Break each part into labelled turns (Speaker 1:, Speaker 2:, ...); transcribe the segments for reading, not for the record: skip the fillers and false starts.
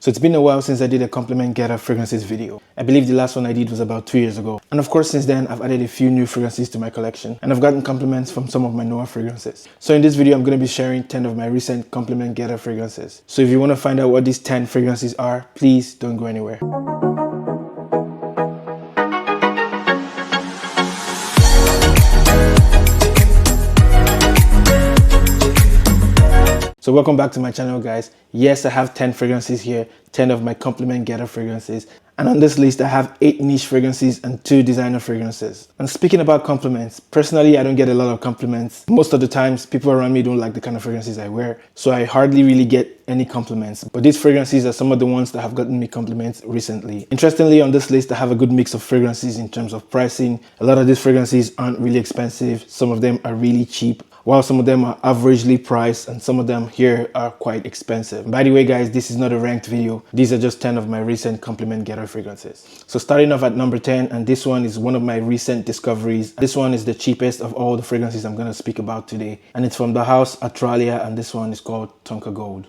Speaker 1: So it's been a while since I did a compliment getter fragrances video. I believe the last one I did was about 2 years ago. And of course since then I've added a few new fragrances to my collection and I've gotten compliments from some of my newer fragrances. So in this video I'm going to be sharing 10 of my recent compliment getter fragrances. So if you want to find out what these 10 fragrances are, please don't go anywhere. So welcome back to my channel, guys. Yes, I have 10 fragrances here, 10 of my compliment getter fragrances. And on this list, I have 8 niche fragrances and 2 designer fragrances. And speaking about compliments, personally, I don't get a lot of compliments. Most of the times, people around me don't like the kind of fragrances I wear. So I hardly really get any compliments. But these fragrances are some of the ones that have gotten me compliments recently. Interestingly, on this list, I have a good mix of fragrances in terms of pricing. A lot of these fragrances aren't really expensive. Some of them are really cheap, while some of them are averagely priced and some of them here are quite expensive. By the way, guys, this is not a ranked video. These are just 10 of my recent compliment getter fragrances. So starting off at number 10, and this one is one of my recent discoveries. This one is the cheapest of all the fragrances I'm going to speak about today. And it's from the house Atralia, and this one is called Tonka Gold.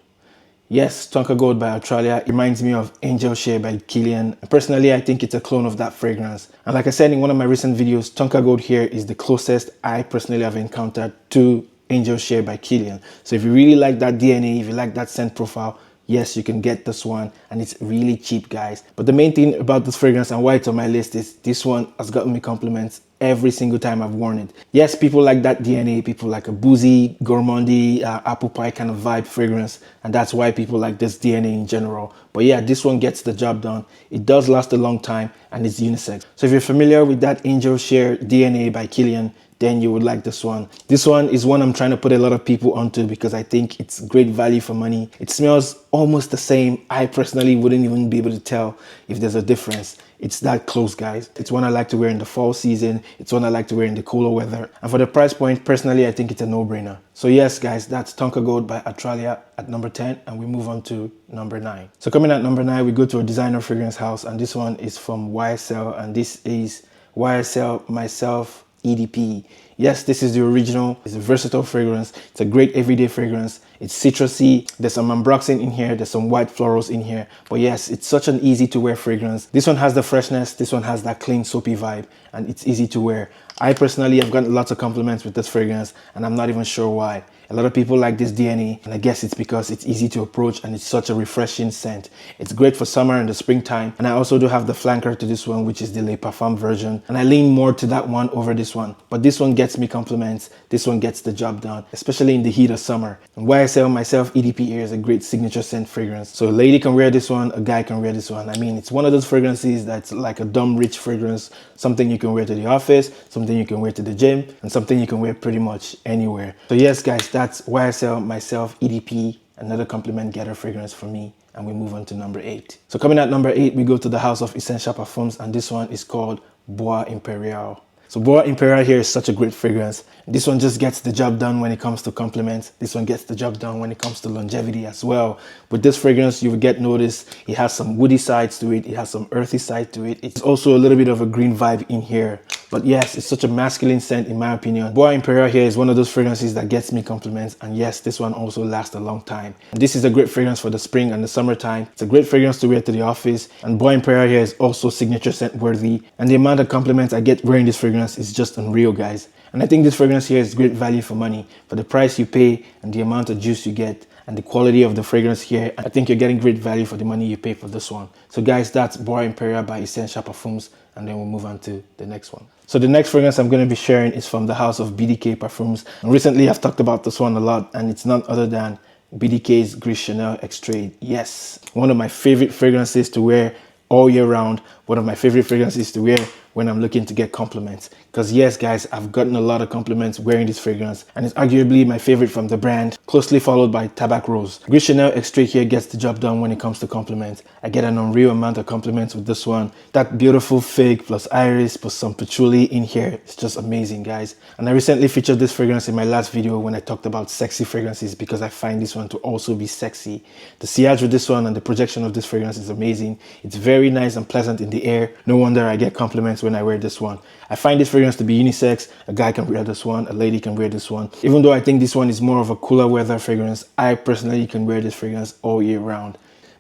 Speaker 1: Yes, Tonka Gold by Atralia reminds me of Angel Share by Kilian. Personally, I think it's a clone of that fragrance. And like I said in one of my recent videos, Tonka Gold here is the closest I personally have encountered to Angel Share by Kilian. So if you really like that DNA, if you like that scent profile, yes, you can get this one, and it's really cheap, guys. But the main thing about this fragrance and why it's on my list is this one has gotten me compliments every single time I've worn it. Yes, people like that DNA, people like a boozy, gourmandy, apple pie kind of vibe fragrance, and that's why people like this DNA in general. But yeah, this one gets the job done. It does last a long time, and it's unisex. So if you're familiar with that Angel Share DNA by Kilian, then you would like this one. This one is one I'm trying to put a lot of people onto because I think it's great value for money. It smells almost the same. I personally wouldn't even be able to tell if there's a difference. It's that close, guys. It's one I like to wear in the fall season. It's one I like to wear in the cooler weather. And for the price point, personally, I think it's a no-brainer. So yes, guys, that's Tonka Gold by Atralia at number 10, and we move on to number 9. So coming at number 9, we go to a designer fragrance house, and this one is from YSL, and this is YSL Myself EDP. Yes, this is the original. It's a versatile fragrance. It's a great everyday fragrance. It's citrusy. There's some ambroxan in here. There's some white florals in here. But yes, it's such an easy to wear fragrance. This one has the freshness. This one has that clean soapy vibe, and it's easy to wear. I personally have gotten lots of compliments with this fragrance, and I'm not even sure why. A lot of people like this DNA, and I guess it's because it's easy to approach and it's such a refreshing scent. It's great for summer and the springtime. And I also do have the flanker to this one, which is the Les Parfums version. And I lean more to that one over this one. But this one gets me compliments. This one gets the job done, especially in the heat of summer. And YSL Myself EDP here is a great signature scent fragrance. So a lady can wear this one, a guy can wear this one. I mean, it's one of those fragrances that's like a dumb rich fragrance. Something you can wear to the office, something you can wear to the gym, and something you can wear pretty much anywhere. So yes, guys, that's YSL Myself EDP, another compliment getter fragrance for me. And we move on to number 8. So coming at number 8, we go to the house of Essential Parfums, and this one is called Bois Imperial. So Bois Imperial here is such a great fragrance. This one just gets the job done when it comes to compliments. This one gets the job done when it comes to longevity as well. With this fragrance, you will get noticed. It has some woody sides to it. It has some earthy side to it. It's also a little bit of a green vibe in here. But yes, it's such a masculine scent in my opinion. Bois Imperial here is one of those fragrances that gets me compliments. And yes, this one also lasts a long time. And this is a great fragrance for the spring and the summertime. It's a great fragrance to wear to the office. And Bois Imperial here is also signature scent worthy. And the amount of compliments I get wearing this fragrance is just unreal, guys. And I think this fragrance here is great value for money. For the price you pay and the amount of juice you get and the quality of the fragrance here, I think you're getting great value for the money you pay for this one. So guys, that's Bois Imperial by Essential Parfums, and then we'll move on to the next one. So the next fragrance I'm going to be sharing is from the house of BDK Parfums. And recently I've talked about this one a lot, and it's none other than BDK's Gris Chanel Extrait. Yes, one of my favorite fragrances to wear all year round. One of my favorite fragrances to wear when I'm looking to get compliments. Because yes, guys, I've gotten a lot of compliments wearing this fragrance, and it's arguably my favorite from the brand, closely followed by Tabac Rose. Gris Chanel Extrait here gets the job done when it comes to compliments. I get an unreal amount of compliments with this one. That beautiful fig plus iris plus some patchouli in here, it's just amazing, guys. And I recently featured this fragrance in my last video when I talked about sexy fragrances, because I find this one to also be sexy. The sillage with this one and the projection of this fragrance is amazing. It's very nice and pleasant in the air. No wonder I get compliments when I wear this one. I find this fragrance to be unisex. A guy can wear this one, a lady can wear this one. Even though I think this one is more of a cooler weather fragrance, I personally can wear this fragrance all year round.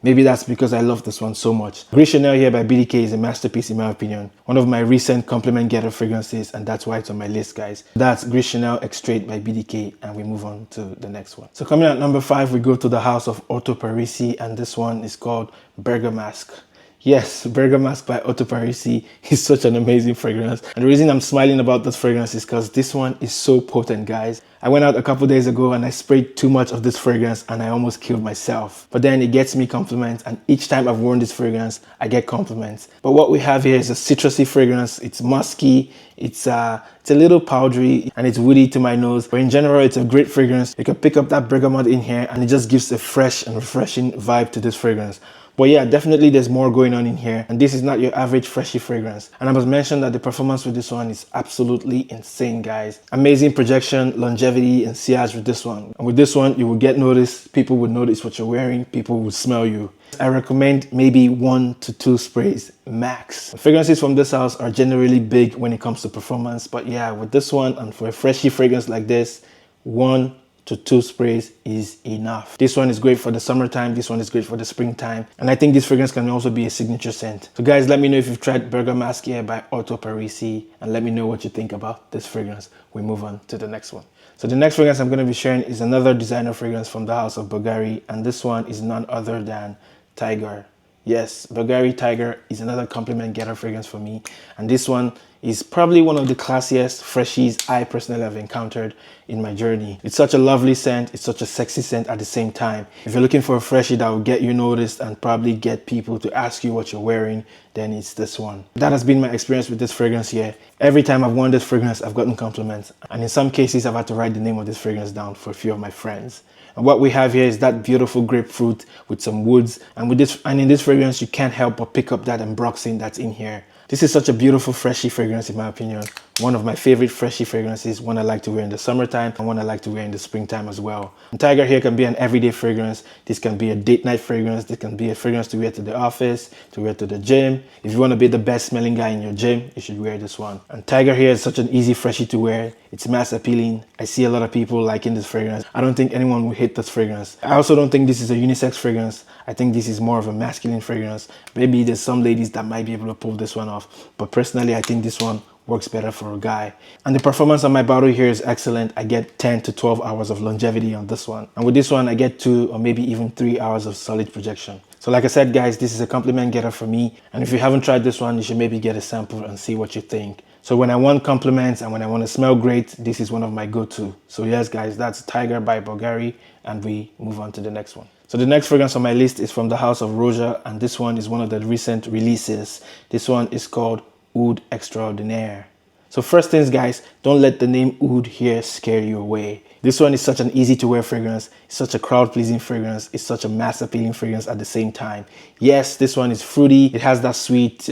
Speaker 1: Maybe that's because I love this one so much. Gris Chanel here by BDK is a masterpiece in my opinion. One of my recent compliment getter fragrances, and that's why it's on my list, guys. That's Gris Chanel Extrait by BDK, and we move on to the next one. So coming at number 5, we go to the house of Orto Parisi, and this one is called Bergamask. Yes, Bergamask by Orto Parisi is such an amazing fragrance. And the reason I'm smiling about this fragrance is because this one is so potent, guys. I went out a couple days ago and I sprayed too much of this fragrance and I almost killed myself. But then it gets me compliments, and each time I've worn this fragrance, I get compliments. But what we have here is a citrusy fragrance. It's musky, it's a little powdery, and it's woody to my nose. But in general, it's a great fragrance. You can pick up that bergamot in here and it just gives a fresh and refreshing vibe to this fragrance. But yeah, definitely there's more going on in here, and this is not your average freshy fragrance. And I must mention that the performance with this one is absolutely insane, guys. Amazing projection, longevity, and sillage with this one. And with this one, you will get noticed. People would notice what you're wearing. People will smell you. I recommend maybe 1 to 2 sprays max. The fragrances from this house are generally big when it comes to performance, but yeah, with this one and for a freshy fragrance like this, 1 to 2 sprays is enough. This one is great for the summertime. This one is great for the springtime. And I think this fragrance can also be a signature scent. So guys, let me know if you've tried Bergamask here by Orto Parisi, and let me know what you think about this fragrance. We move on to the next one. So the next fragrance I'm going to be sharing is another designer fragrance from the house of Bvlgari, and this one is none other than Tygar. Yes, Bvlgari Tygar is another compliment getter fragrance for me, and this one is probably one of the classiest freshies I personally have encountered in my journey. It's such a lovely scent, it's such a sexy scent at the same time. If you're looking for a freshie that will get you noticed and probably get people to ask you what you're wearing, then it's this one. That has been my experience with this fragrance here. Every time I've worn this fragrance, I've gotten compliments, and in some cases I've had to write the name of this fragrance down for a few of my friends. And what we have here is that beautiful grapefruit with some woods, and in this fragrance you can't help but pick up that ambroxan that's in here. This is such a beautiful freshy fragrance in my opinion. One of my favorite freshy fragrances, one I like to wear in the summertime and one I like to wear in the springtime as well. And Tygar here can be an everyday fragrance. This can be a date night fragrance. This can be a fragrance to wear to the office, to wear to the gym. If you want to be the best smelling guy in your gym, you should wear this one. And Tygar here is such an easy freshie to wear. It's mass appealing. I see a lot of people liking this fragrance. I don't think anyone will hate this fragrance. I also don't think this is a unisex fragrance. I think this is more of a masculine fragrance. Maybe there's some ladies that might be able to pull this one off. But personally, I think this one works better for a guy. And the performance on my bottle here is excellent. I get 10 to 12 hours of longevity on this one. And with this one, I get 2 or maybe even 3 hours of solid projection. So like I said, guys, this is a compliment getter for me. And if you haven't tried this one, you should maybe get a sample and see what you think. So when I want compliments and when I want to smell great, this is one of my go-to. So yes, guys, that's Tygar by Bvlgari, and we move on to the next one. So the next fragrance on my list is from the house of Roja, and this one is one of the recent releases. This one is called Oud Extraordinaire. So first things, guys, don't let the name Oud here scare you away. This one is such an easy to wear fragrance. It's such a crowd pleasing fragrance. It's such a mass appealing fragrance at the same time. Yes, this one is fruity. It has that sweet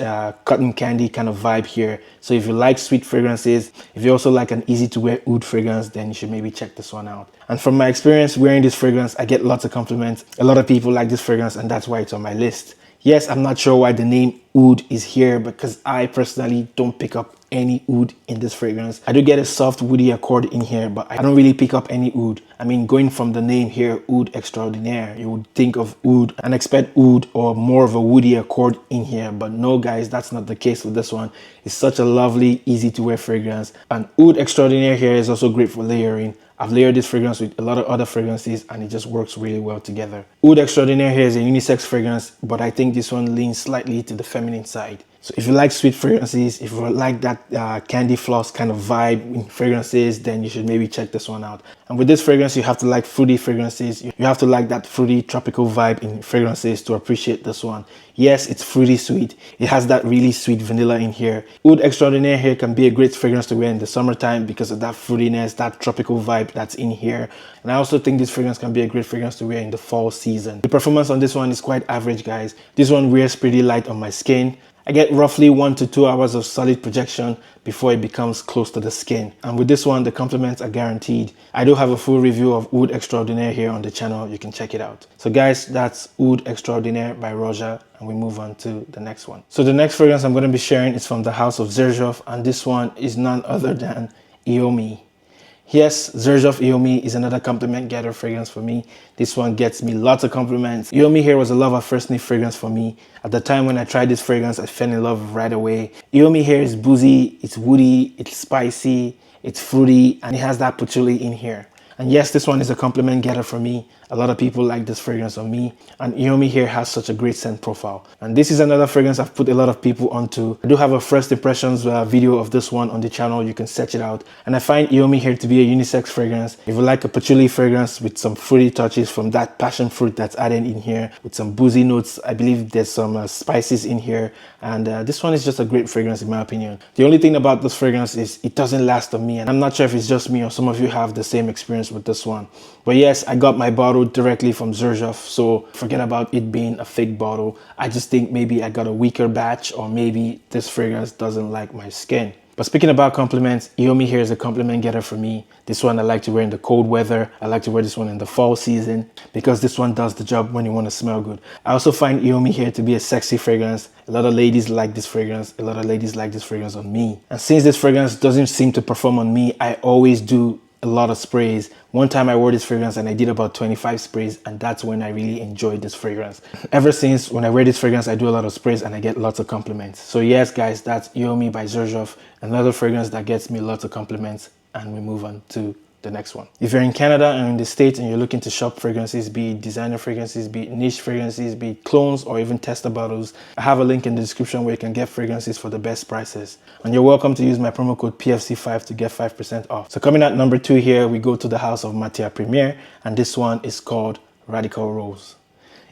Speaker 1: cotton candy kind of vibe here. So if you like sweet fragrances, if you also like an easy to wear oud fragrance, then you should maybe check this one out. And from my experience wearing this fragrance, I get lots of compliments. A lot of people like this fragrance, and that's why it's on my list. Yes, I'm not sure why the name Oud is here, because I personally don't pick up any oud in this fragrance. I do get a soft woody accord in here, but I don't really pick up any oud. I mean, going from the name here, Oud Extraordinaire, you would think of oud and expect oud or more of a woody accord in here, but no, guys, that's not the case with this one. It's such a lovely, easy to wear fragrance. And Oud Extraordinaire here is also great for layering. I've layered this fragrance with a lot of other fragrances and it just works really well together. Oud Extraordinaire here is a unisex fragrance, but I think this one leans slightly to the feminine side. So if you like sweet fragrances, if you like that candy floss kind of vibe in fragrances, then you should maybe check this one out. And with this fragrance, you have to like fruity fragrances. You have to like that fruity tropical vibe in fragrances to appreciate this one. Yes, it's fruity sweet. It has that really sweet vanilla in here. Oud Extraordinaire here can be a great fragrance to wear in the summertime because of that fruitiness, that tropical vibe that's in here. And I also think this fragrance can be a great fragrance to wear in the fall season. The performance on this one is quite average, guys. This one wears pretty light on my skin. I get roughly 1 to 2 hours of solid projection before it becomes close to the skin. And with this one, the compliments are guaranteed. I do have a full review of Oud Extraordinaire here on the channel. You can check it out. So guys, that's Oud Extraordinaire by Roja, and we move on to the next one. So the next fragrance I'm going to be sharing is from the house of Xerjoff, and this one is none other than Yomi. Yes, Xerjoff Yomi is another compliment getter fragrance for me. This one gets me lots of compliments. Yomi here was a love at first sniff fragrance for me. At the time when I tried this fragrance, I fell in love right away. Yomi here is boozy, it's woody, it's spicy, it's fruity, and it has that patchouli in here. And yes, this one is a compliment getter for me. A lot of people like this fragrance on me, and Yomi here has such a great scent profile. And this is another fragrance I've put a lot of people onto. I do have a first impressions video of this one on the channel. You can search it out. And I find Yomi here to be a unisex fragrance. If you like a patchouli fragrance with some fruity touches from that passion fruit that's added in here, with some boozy notes, I believe there's some spices in here. And this one is just a great fragrance in my opinion. The only thing about this fragrance is it doesn't last on me, and I'm not sure if it's just me or some of you have the same experience with this one. But yes, I got my bottle directly from Xerjoff, so forget about it being a fake bottle. I just think maybe I got a weaker batch, or maybe this fragrance doesn't like my skin. But speaking about compliments, Yomi here is a compliment getter for me. This one I like to wear in the cold weather. I like to wear this one in the fall season because this one does the job when you want to smell good. I also find Yomi here to be a sexy fragrance. A lot of ladies like this fragrance. A lot of ladies like this fragrance on me. And since this fragrance doesn't seem to perform on me, I always do a lot of sprays. One time I wore this fragrance and I did about 25 sprays, and that's when I really enjoyed this fragrance. Ever since, when I wear this fragrance, I do a lot of sprays and I get lots of compliments. So yes guys, that's Yomi by Xerjoff, another fragrance that gets me lots of compliments. And we move on to the next one. If you're in Canada and in the States and you're looking to shop fragrances, be it designer fragrances, be it niche fragrances, be it clones, or even tester bottles, I have a link in the description where you can get fragrances for the best prices. And you're welcome to use my promo code PFC5 to get 5% off. So coming at number 2 here, we go to the house of Matiere Premier, and this one is called Radical Rose.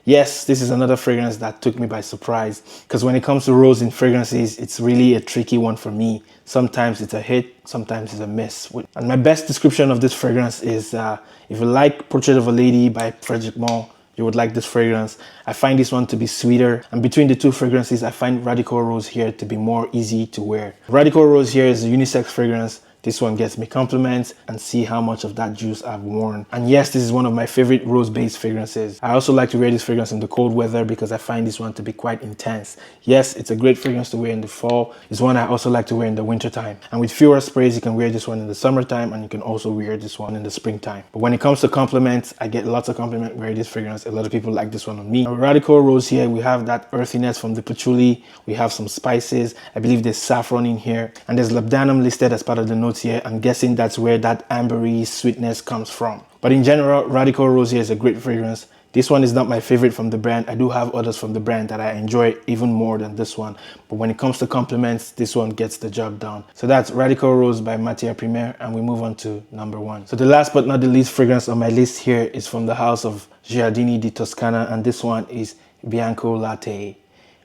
Speaker 1: Yes, this is another fragrance that took me by surprise, because when it comes to rose in fragrances, it's really a tricky one for me. Sometimes it's a hit, sometimes it's a miss. And my best description of this fragrance is, if you like Portrait of a Lady by Frederic Malle, you would like this fragrance. I find this one to be sweeter, and between the two fragrances, I find Radical Rose here to be more easy to wear. Radical Rose here is a unisex fragrance. This one gets me compliments, and see how much of that juice I've worn. And yes, this is one of my favorite rose-based fragrances. I also like to wear this fragrance in the cold weather because I find this one to be quite intense. Yes, it's a great fragrance to wear in the fall. It's one I also like to wear in the winter time. And with fewer sprays, you can wear this one in the summertime, and you can also wear this one in the springtime. But when it comes to compliments, I get lots of compliments wearing this fragrance. A lot of people like this one on me. Radical Rose here, we have that earthiness from the patchouli. We have some spices. I believe there's saffron in here, and there's labdanum listed as part of the notes here. I'm guessing that's where that ambery sweetness comes from. But in general, Radical Rose here is a great fragrance. This one is not my favorite from the brand. I do have others from the brand that I enjoy even more than this one. But when it comes to compliments, this one gets the job done. So that's Radical Rose by Matiere Premier, and we move on to number 1. So the last but not the least fragrance on my list here is from the house of Giardini di Toscana, and this one is Bianco Latte.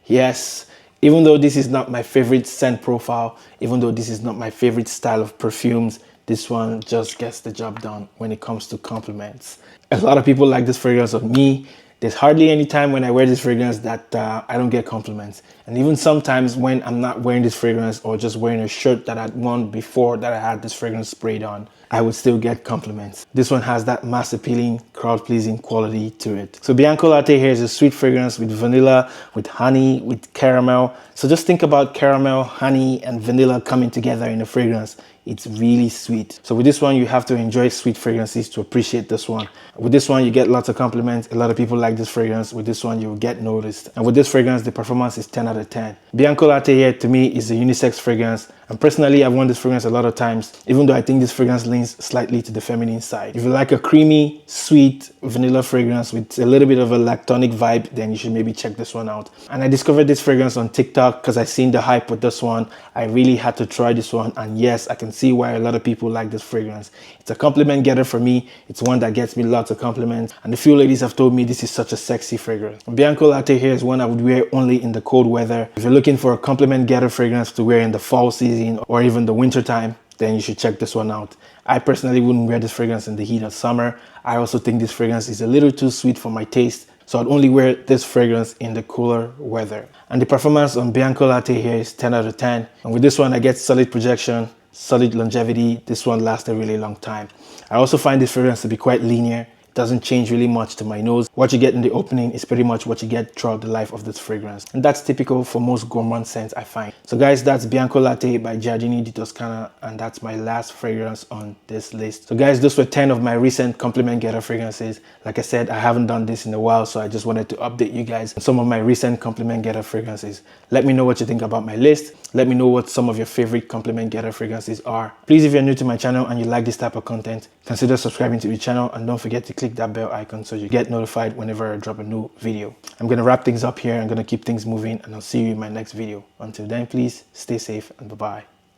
Speaker 1: Yes, even though this is not my favorite scent profile, even though this is not my favorite style of perfumes, this one just gets the job done when it comes to compliments. A lot of people like this fragrance of me. There's hardly any time when I wear this fragrance that I don't get compliments. And even sometimes when I'm not wearing this fragrance, or just wearing a shirt that I'd worn before that I had this fragrance sprayed on, I would still get compliments. This one has that mass appealing, crowd pleasing quality to it. So Bianco Latte here is a sweet fragrance with vanilla, with honey, with caramel. So just think about caramel, honey, and vanilla coming together in a fragrance. It's really sweet. So with this one, you have to enjoy sweet fragrances to appreciate this one. With this one, you get lots of compliments. A lot of people like this fragrance. With this one, you will get noticed. And with this fragrance, the performance is 10 out of 10. Bianco Latte here to me is a unisex fragrance. And personally, I've worn this fragrance a lot of times, even though I think this fragrance leans slightly to the feminine side. If you like a creamy, sweet vanilla fragrance with a little bit of a lactonic vibe, then you should maybe check this one out. And I discovered this fragrance on TikTok because I seen the hype with this one. I really had to try this one, and yes, I can see why a lot of people like this fragrance. It's a compliment getter for me. It's one that gets me lots of compliments, and a few ladies have told me this is such a sexy fragrance. Bianco Latte here is one I would wear only in the cold weather. If you're looking for a compliment getter fragrance to wear in the fall season or even the winter time, then you should check this one out. I personally wouldn't wear this fragrance in the heat of summer. I also think this fragrance is a little too sweet for my taste, so I'd only wear this fragrance in the cooler weather. And the performance on Bianco Latte here is 10 out of 10. And with this one, I get solid projection, solid longevity. This one lasts a really long time. I also find this fragrance to be quite linear. It doesn't change really much to my nose. What you get in the opening is pretty much what you get throughout the life of this fragrance. And that's typical for most gourmand scents, I find. So guys, that's Bianco Latte by Giardini di Toscana, and that's my last fragrance on this list. So guys, those were 10 of my recent compliment getter fragrances. Like I said, I haven't done this in a while, so I just wanted to update you guys on some of my recent compliment getter fragrances. Let me know what you think about my list. Let me know what some of your favorite compliment getter fragrances are. Please, if you're new to my channel and you like this type of content, consider subscribing to the channel, and don't forget to click that bell icon so you get notified whenever I drop a new video. I'm going to wrap things up here. I'm going to keep things moving, and I'll see you in my next video. Until then, please stay safe and bye-bye.